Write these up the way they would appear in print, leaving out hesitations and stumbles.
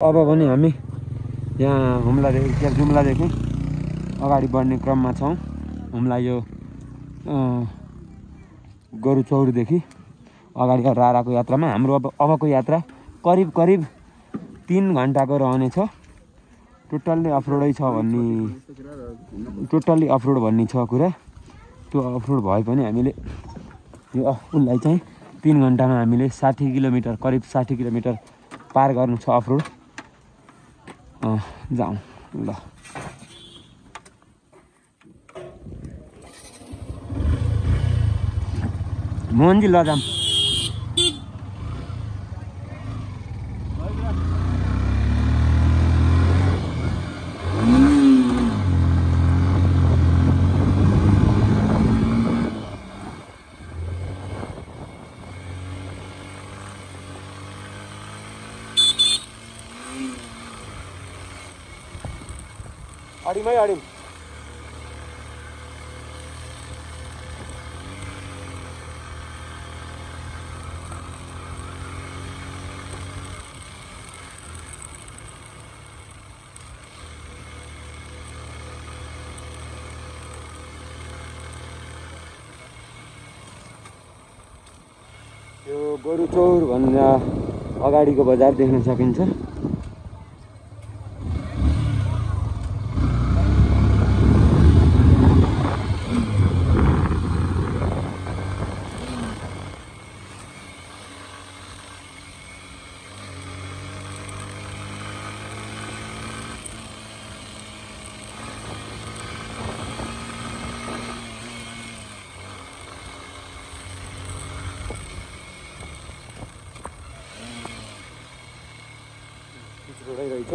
अब पनि हामी यहाँ जुम्लादेखि अगाडि बढ्ने क्रममा छौँ। हुम्ला यो गोरुचौरदेखि अगाडि राराको यात्रामा हाम्रो अबको यात्रा करिब 3 घन्टाको रहनेछ। टोटल्ली अफरोडै छ भन्ने छ कुरा। त्यो अफरोड भए पनि हामीले यो उसलाई चाहिँ 3 घन्टामा हामीले 60 किलोमिटर करिब 60 किलोमिटर पार गर्नु छ अफरोड। जाउँ ल। मोहनजी लजाम अडिमै अडिम यो गोरुचौर भन्दा अगाडिको बजार देख्न सकिन्छ। रहेछ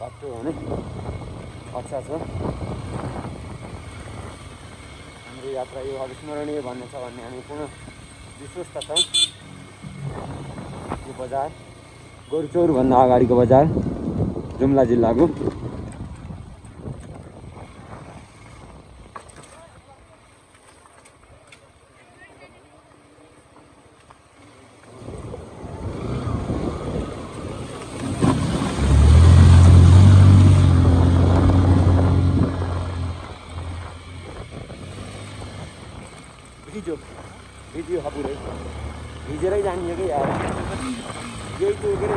बाटो भने अच्छा छ। हाम्रो यात्रा यो अविस्मरणीय भन्ने छ भन्ने हामी पुनः विश्वस्त छौँ। यो बजार गोरुचौर भन्दा अगाडिको बजार जुम्ला जिल्लाको। भिडियो पुरै भिजेरै जानियो कि यार यही टोकेर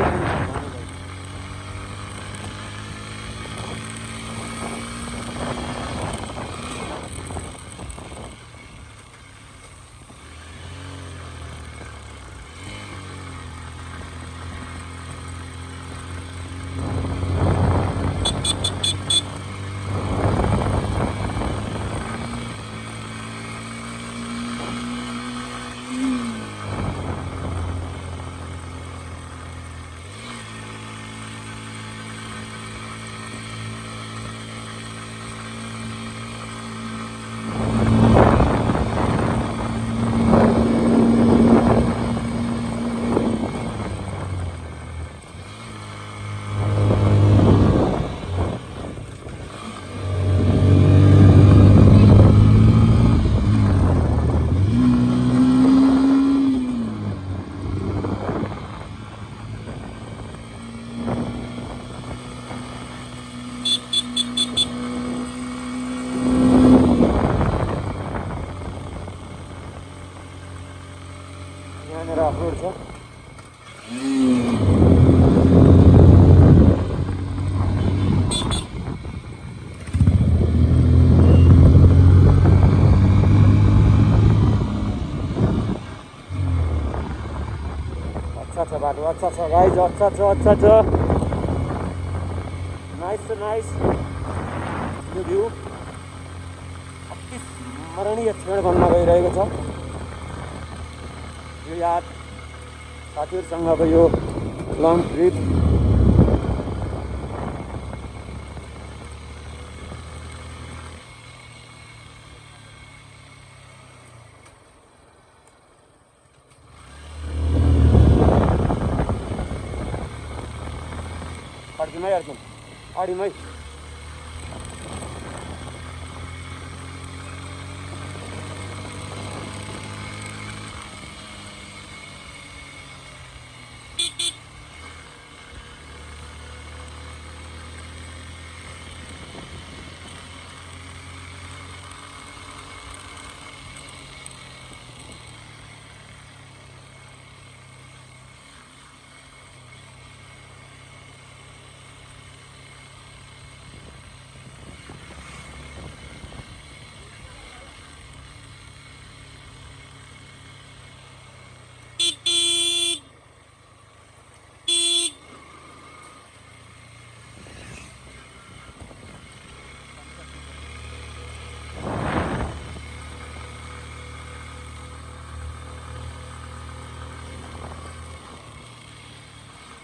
यहाँनिर अफरोड छ। अच्छा छ बाटो, अच्छा छ गाइज, अच्छा छ नाइस। यो भ्यू अति स्मरणीय क्षण बन्न गइरहेको छ। यो याद साथीहरूसँगको यो लङ ट्रिप अडिमै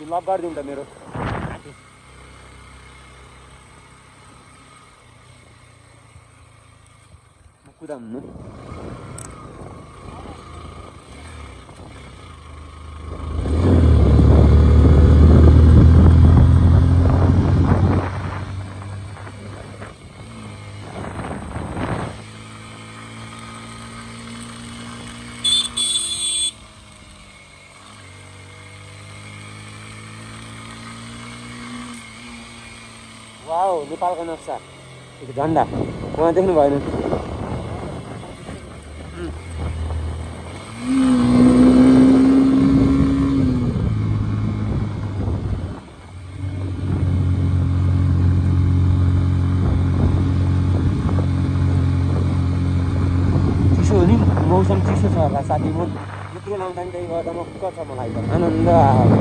लक गरिदिउँ त मेरो कुदाउनु वाउ नेपालको नक्सा एक झन्डा वहाँ देख्नु भएन चिसो हो नि मौसम चिसो छ होला साथी म यत्रो लाउँदा नि त्यही गर्दा मक्क छ मलाई त आनन्द आयो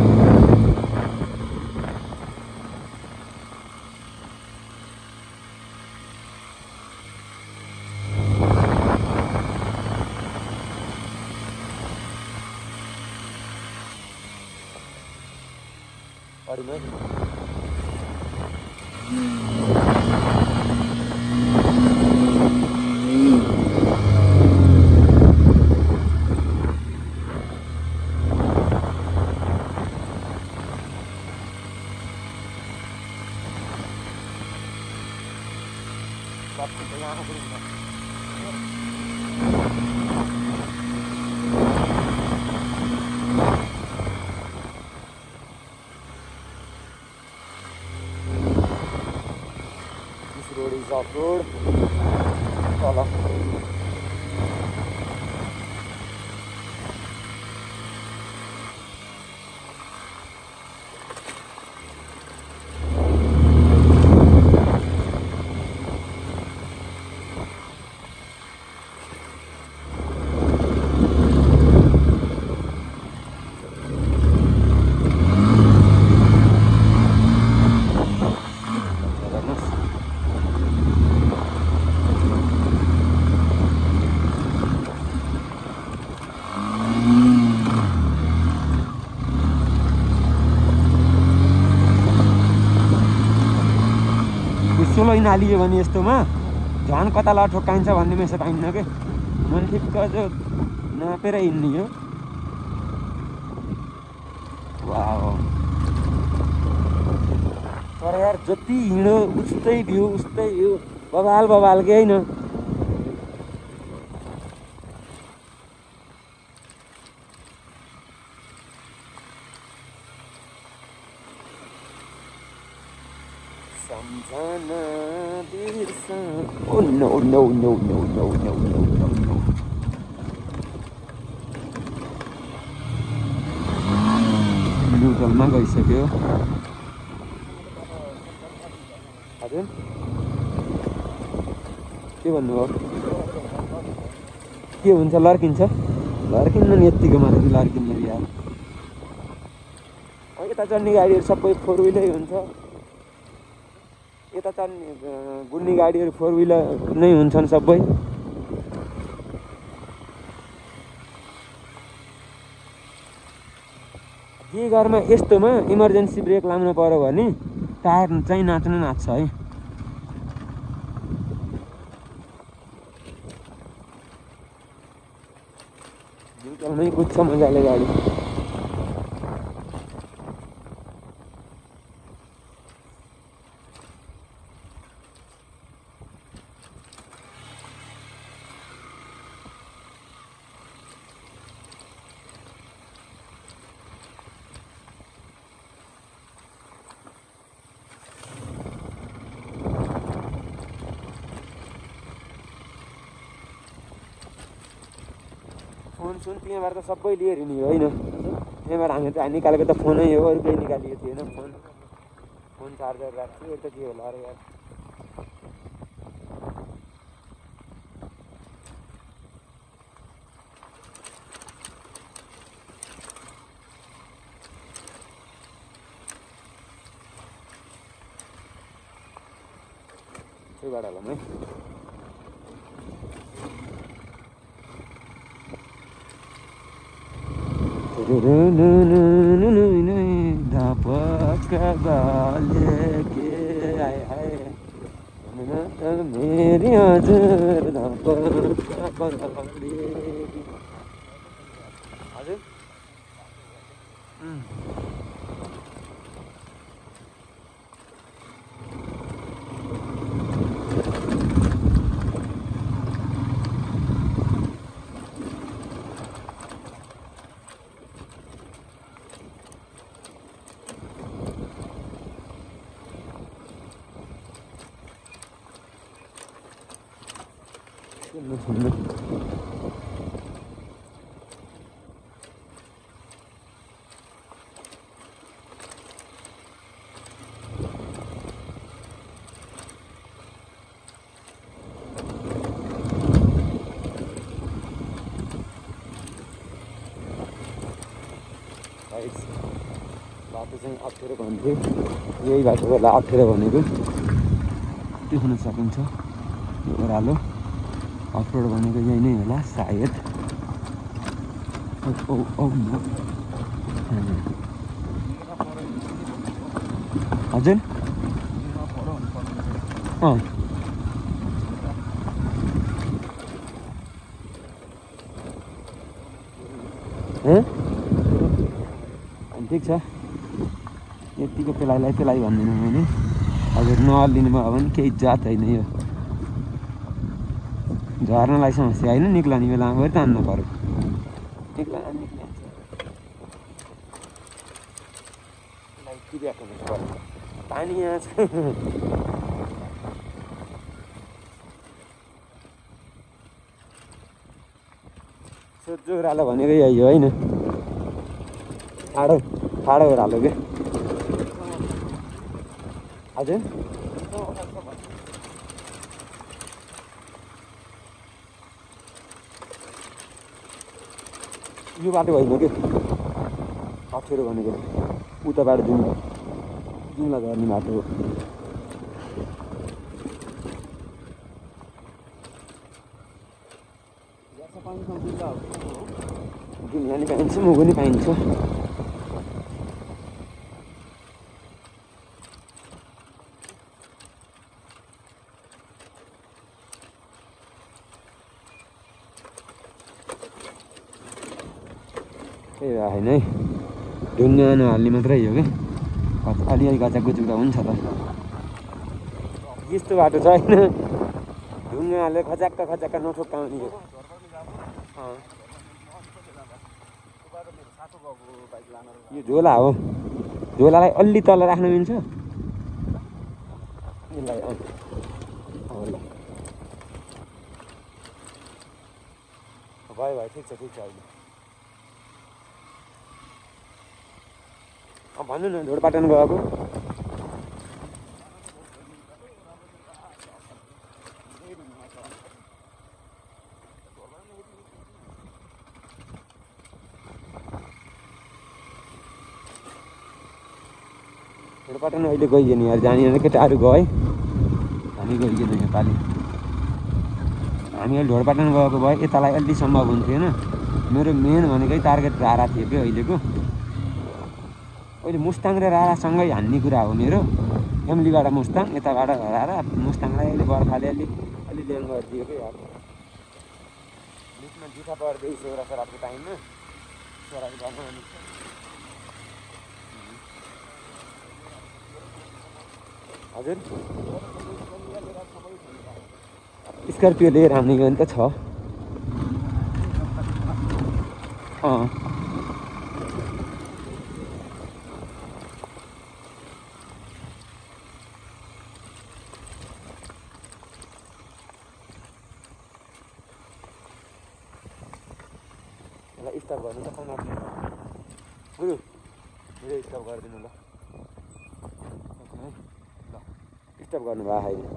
road is off road. Follow. सोलो हालियो भने यस्तोमा झन् कताला ठोक्काइन्छ भन्ने मेसेज पाइन्न के मन ठिक्क जो नापेर हिँड्ने हो वाउ तर यार जति हिँड्यो उस्तै भ्यू बबाल बबाल के हैन Samjana birsa oh no न्युट्रलमा गइसक्यो हजुर के भन्नुभयो के हुन्छ लर्किन्छ लर्किन्न नि यतिको मात्र लर्किन्न यार यता चढ्ने गाडीहरू सबै 4 व्हिलै हुन्छ यता चढ्ने गुड्ने गाडीहरू 4 व्हिलर नै हुन्छन् सबै के घरमा यस्तोमा इमर्जेन्सी ब्रेक लाउनु पर्यो भने टायर चाहिँ नाच्छ है न्युट्रलमै कुद्छ मजाले गाडी फोन सुन त्यहाँबाट त सबै लिएर हिँड्यो होइन त्यहाँबाट हामी त निकालेको त फोनै हो अरू केही निकालिएको थिएन फोन चार्जर राख्छु त के होला अरे यार त्यहीबाट होला है लेके आए हाय मेरी हजुर हजुर बाटो चाहिँ अप्ठ्यारो भन्थ्यो यही बाटोलाई अप्ठ्यारो भनेको देख्न सकिन्छ यो ओह्रालो अफरोड भनेको यही नै होला सायद हजुर ठिक छ यतिको पेलाइलाई पेलाइ भन्दिनँ मैले हजुर नअल्लिनु भयो भने केही जात होइन यो झर्नलाई समस्या होइन निक्लने बेलामा फेरि तान्नु पर्यो पानी यहाँ छ सोझो ओह्रालो भनेको यही हो होइन ठाडो ओह्रालो के हजुर यो बाटो होइन कि अप्ठ्यारो भनेको उताबाट जुम्ला गर्ने बाटो हो जुम्ला नि पाइन्छ मुगु नि पाइन्छ त्यही भए होइन है ढुङ्गा नहाल्ने मात्रै हो कि अलिअलि गचा गुचुक्रा हुन्छ त यस्तो बाटो छ होइन ढुङ्गा हालेर खचाक्क नठोक्काउने हो यो झोला हो झोलालाई अलि तल राख्न मिल्छ यसलाई भयो ठिक छ अहिले भन्नु न ढोडपाटन गएको ढोडपाटन अहिले गइएन यार जानिएन केटाहरू गए हामी गइएन नेपाली हामी अहिले ढोडपाटन गएको भए यतालाई अलि सम्भव हुन्थेन मेरो मेन भनेकै टार्गेट रारा थियो कि अहिलेको अहिले मुस्ताङ र रारासँगै हान्ने कुरा हो मेरो फ्यामिलीबाट मुस्ताङ यताबाट रारा मुस्ताङलाई अहिले बर्खाले अलि ल्याङ गरिदियो कि यार बिचमा जुठा पर्दै छोराको टाइममा छोराको घरमा हजुर स्कर्पियो लिएर आउने गयो भने त छ स्टप गर्नु त खाना गुरु मेरो स्टप गरिदिनु ल स्टप गर्नु भयो अहिले